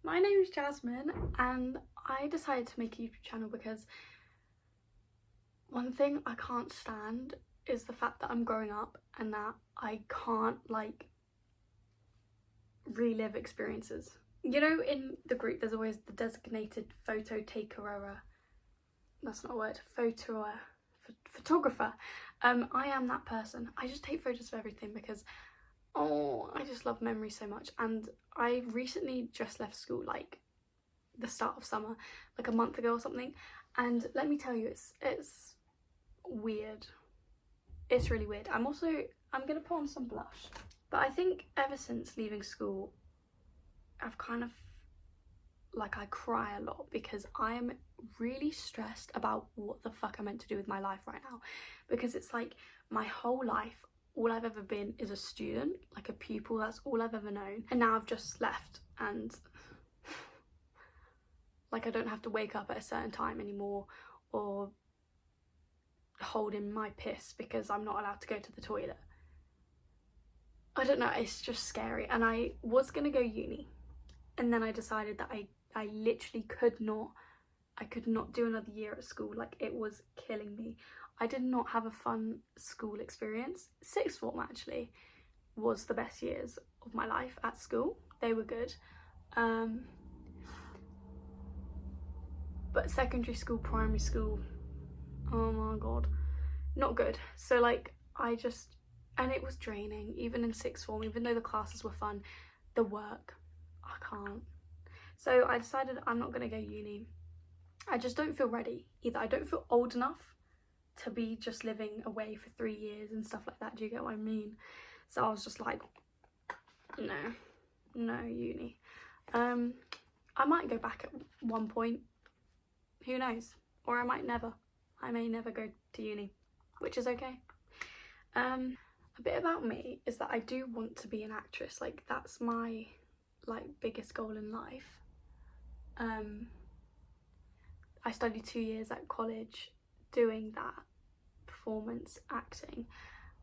My name is Jasmine and I decided to make a YouTube channel because one thing I can't stand is the fact that I'm growing up and that I can't relive experiences. You know, in the group there's always the designated photo taker, that's not a word, photographer. I am that person. I just take photos of everything because I just love memories so much. And I recently just left school, like the start of summer, like a month ago or something, and let me tell you, it's weird. It's really weird. I'm gonna put on some blush, but I think ever since leaving school I've kind of I cry a lot because I'm really stressed about what the fuck I'm meant to do with my life right now, because it's like my whole life all I've ever been is a student, like a pupil. That's all I've ever known, and now I've just left and like I don't have to wake up at a certain time anymore or hold in my piss because I'm not allowed to go to the toilet. I don't know, it's just scary. And I was gonna go uni and then I decided that I literally could not do another year at school. Like, it was killing me. I did not have a fun school experience. Sixth form actually was the best years of my life at school. They were good. But secondary school, primary school, oh my god, not good. So and it was draining, even in sixth form, even though the classes were fun, the work, I can't. So I decided I'm not gonna go uni. I just don't feel ready either. I don't feel old enough to be just living away for 3 years and stuff like that. Do you get what I mean? So I was just like, no uni. I might go back at one point, who knows, or I might never. I may never go to uni, which is okay. A bit about me is that I do want to be an actress. Like, that's my biggest goal in life. I studied 2 years at college doing that, performance acting,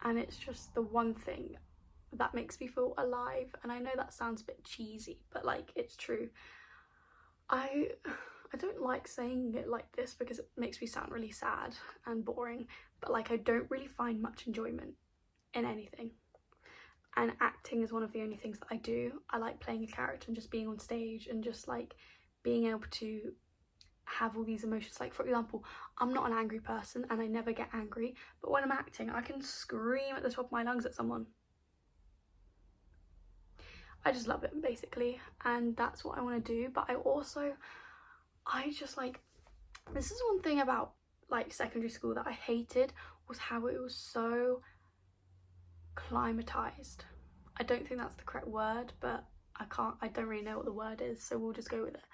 and it's just the one thing that makes me feel alive. And I know that sounds a bit cheesy, but it's true. I don't like saying it like this because it makes me sound really sad and boring, but I don't really find much enjoyment in anything, and acting is one of the only things that I do. I like playing a character and just being on stage and just being able to have all these emotions. Like, for example, I'm not an angry person and I never get angry, but when I'm acting I can scream at the top of my lungs at someone. I just love it, basically, and that's what I want to do. But I just this is one thing about secondary school that I hated, was how it was so climatized. I don't think that's the correct word, but I don't really know what the word is, so we'll just go with it.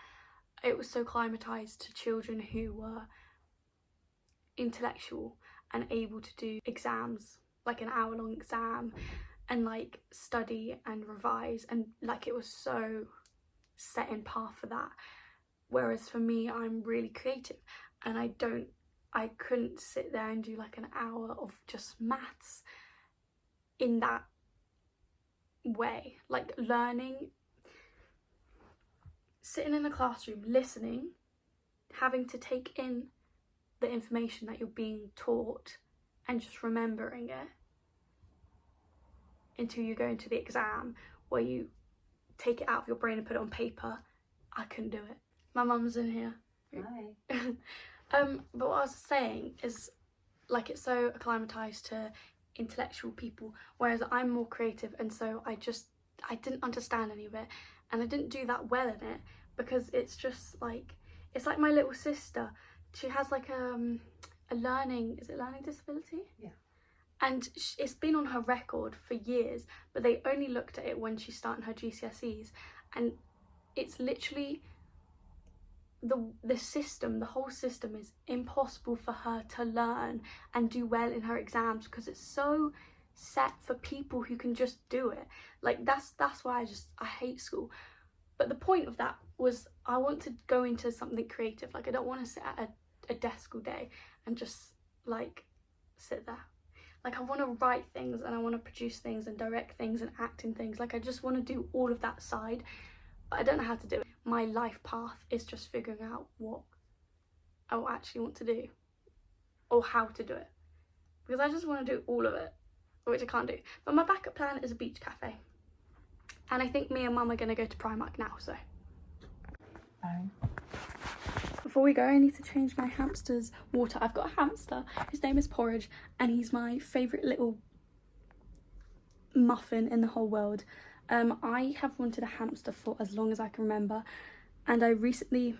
It was so climatized to children who were intellectual and able to do exams, like an hour-long exam, and study and revise, and it was so set in path for that. Whereas for me, I'm really creative and I couldn't sit there and do an hour of just maths in that way. Learning, sitting in a classroom, listening, having to take in the information that you're being taught and just remembering it until you go into the exam where you take it out of your brain and put it on paper. I couldn't do it. My mum's in here. Hi. But what I was saying is it's so acclimatized to intellectual people, whereas I'm more creative, and so I didn't understand any of it, and I didn't do that well in it because it's just it's like my little sister. She has a learning disability? Yeah. And it's been on her record for years, but they only looked at it when she's starting her GCSEs, and it's literally the whole system is impossible for her to learn and do well in her exams because it's so set for people who can just do it. That's why I hate school. But the point of that was I want to go into something creative. I don't want to sit at a desk all day and just sit there. I want to write things and I want to produce things and direct things and act in things. I just want to do all of that side. but I don't know how to do it. My life path is just figuring out what I actually want to do or how to do it, because I just want to do all of it, which I can't do. But my backup plan is a beach cafe, and I think me and Mum are going to go to Primark now, so. Before we go, I need to change my hamster's water. I've got a hamster, his name is Porridge, and he's my favourite little muffin in the whole world. I have wanted a hamster for as long as I can remember, and I recently,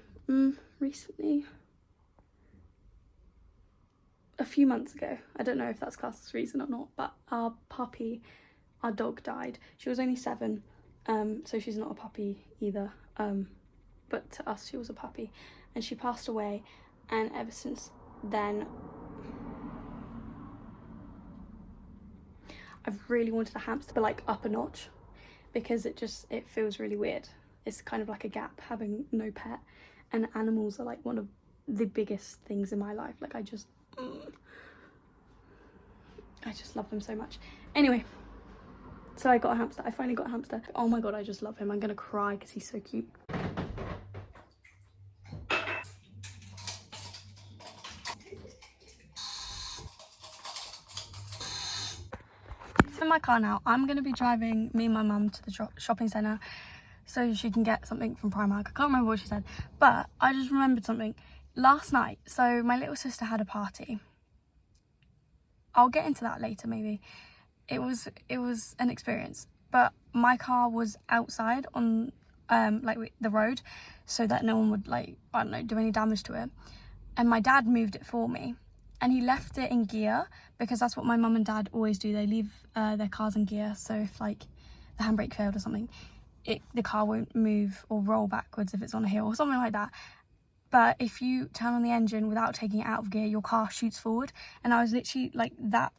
a few months ago, I don't know if that's classed as reason or not, but our dog died. She was only 7, so she's not a puppy either, but to us she was a puppy, and she passed away, and ever since then I've really wanted a hamster, but like up a notch, because it feels really weird. It's kind of like a gap having no pet, and animals are like one of the biggest things in my life. Like I just love them so much. Anyway, so I got a hamster. I finally got a hamster. Oh my god, I just love him. I'm gonna cry because he's so cute. In my car now. I'm going to be driving me and my mum to the shopping centre so she can get something from Primark. I can't remember what she said, but I just remembered something last night. So my little sister had a party. I'll get into that later maybe. It was an experience, but my car was outside on the road so that no one would do any damage to it, and my dad moved it for me. And he left it in gear because that's what my mum and dad always do. They leave their cars in gear, so if the handbrake failed or something, the car won't move or roll backwards if it's on a hill or something like that. But if you turn on the engine without taking it out of gear, your car shoots forward. And I was literally like that,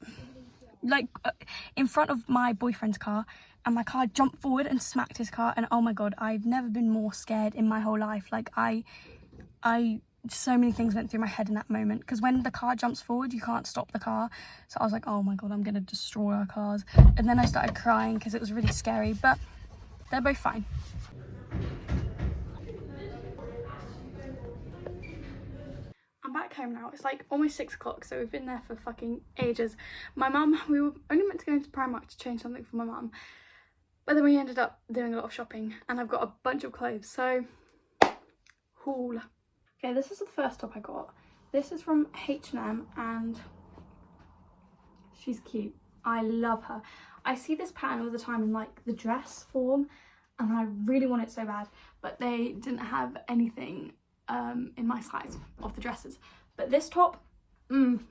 in front of my boyfriend's car, and my car jumped forward and smacked his car. And oh my god, I've never been more scared in my whole life. Like so many things went through my head in that moment, because when the car jumps forward you can't stop the car, so I was like, oh my god, I'm gonna destroy our cars. And then I started crying because it was really scary, but they're both fine. I'm back home now. It's like almost 6 o'clock, so we've been there for fucking ages. My mum, we were only meant to go into Primark to change something for my mum, but then we ended up doing a lot of shopping, and I've got a bunch of clothes, so haul. Okay, this is the first top I got. This is from H&M, and she's cute. I love her. I see this pattern all the time in like the dress form, and I really want it so bad, but they didn't have anything in my size of the dresses. But this top,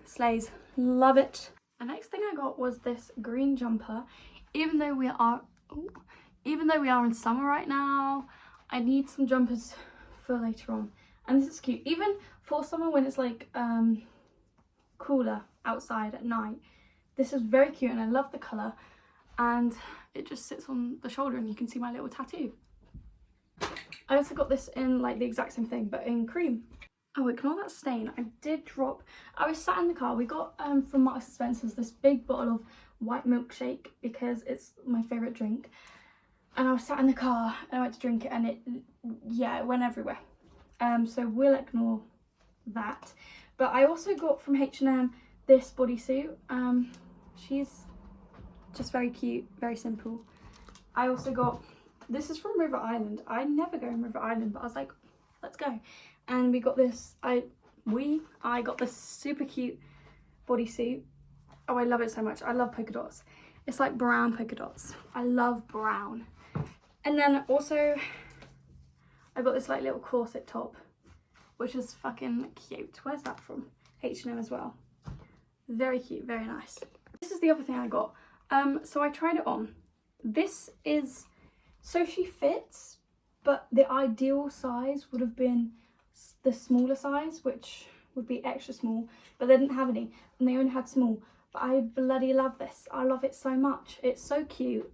slays. Love it. The next thing I got was this green jumper. Even though we are in summer right now, I need some jumpers for later on. And this is cute, even for summer when it's like cooler outside at night. This is very cute, and I love the colour, and it just sits on the shoulder and you can see my little tattoo. I also got this in like the exact same thing, but in cream. Oh, ignore that stain. I was sat in the car. We got from Marks and Spencer's this big bottle of white milkshake because it's my favourite drink. And I was sat in the car and I went to drink it, and it went everywhere. So we'll ignore that. But I also got from H&M this bodysuit. She's just very cute, very simple. I also got, this is from River Island. I never go in River Island, but I was like, let's go. And we got this, I got this super cute bodysuit. Oh, I love it so much. I love polka dots. It's like brown polka dots. I love brown. And then also, I got this like little corset top, which is fucking cute. Where's that from? H&M as well. Very cute, very nice. This is the other thing I got. So I tried it on. This is, so she fits, but the ideal size would have been the smaller size, which would be extra small, but they didn't have any, and they only had small. But I bloody love this. I love it so much. It's so cute.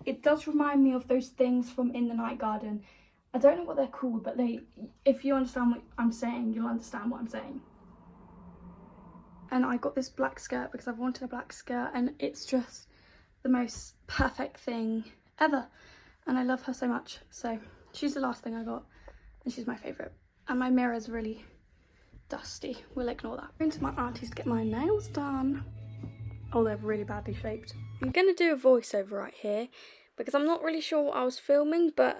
It does remind me of those things from In the Night Garden. I don't know what they're called, but if you understand what I'm saying, you'll understand what I'm saying. And I got this black skirt because I've wanted a black skirt, and it's just the most perfect thing ever. and I love her so much. So she's the last thing I got, and she's my favourite. And my mirror's really dusty. We'll ignore that. I'm going to my auntie's to get my nails done. Oh, they're really badly shaped. I'm going to do a voiceover right here because I'm not really sure what I was filming, but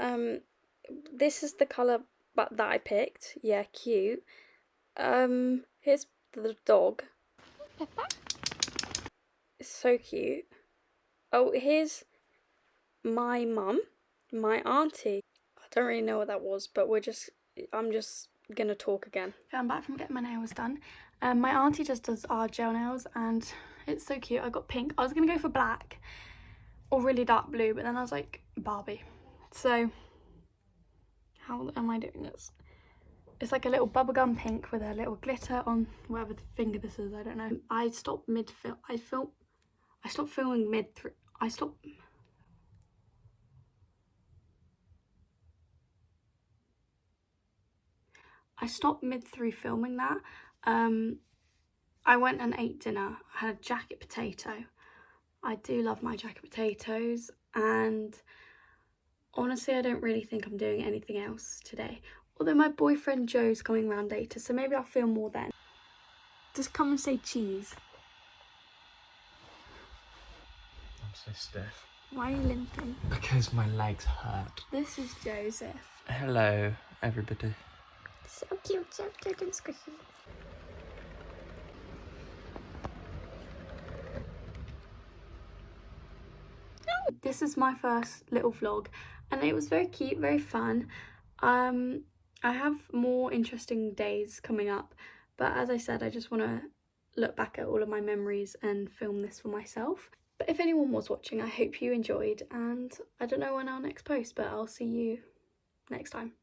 this is the colour that I picked. Yeah, cute. Here's the dog. It's so cute. Oh, here's my mum, my auntie. I don't really know what that was, but I'm just gonna talk again. Okay, I'm back from getting my nails done. My auntie just does our gel nails and it's so cute. I got pink. I was gonna go for black or really dark blue, but then I was like, Barbie. So, how am I doing this? It's like a little bubblegum pink with a little glitter on whatever the finger this is, I don't know. I stopped mid-film. I stopped filming mid-through. I stopped mid-through filming that. I went and ate dinner. I had a jacket potato. I do love my jacket potatoes, and honestly I don't really think I'm doing anything else today. Although my boyfriend Joe's coming round later, so maybe I'll film more then. Just come and say cheese. I'm so stiff. Why are you limping? Because my legs hurt. This is Joseph. Hello, everybody. So cute, so cute and squishy. This is my first little vlog and it was very cute, very fun. I have more interesting days coming up, but as I said, I just want to look back at all of my memories and film this for myself. But if anyone was watching, I hope you enjoyed, and I don't know when I'll next post, but I'll see you next time.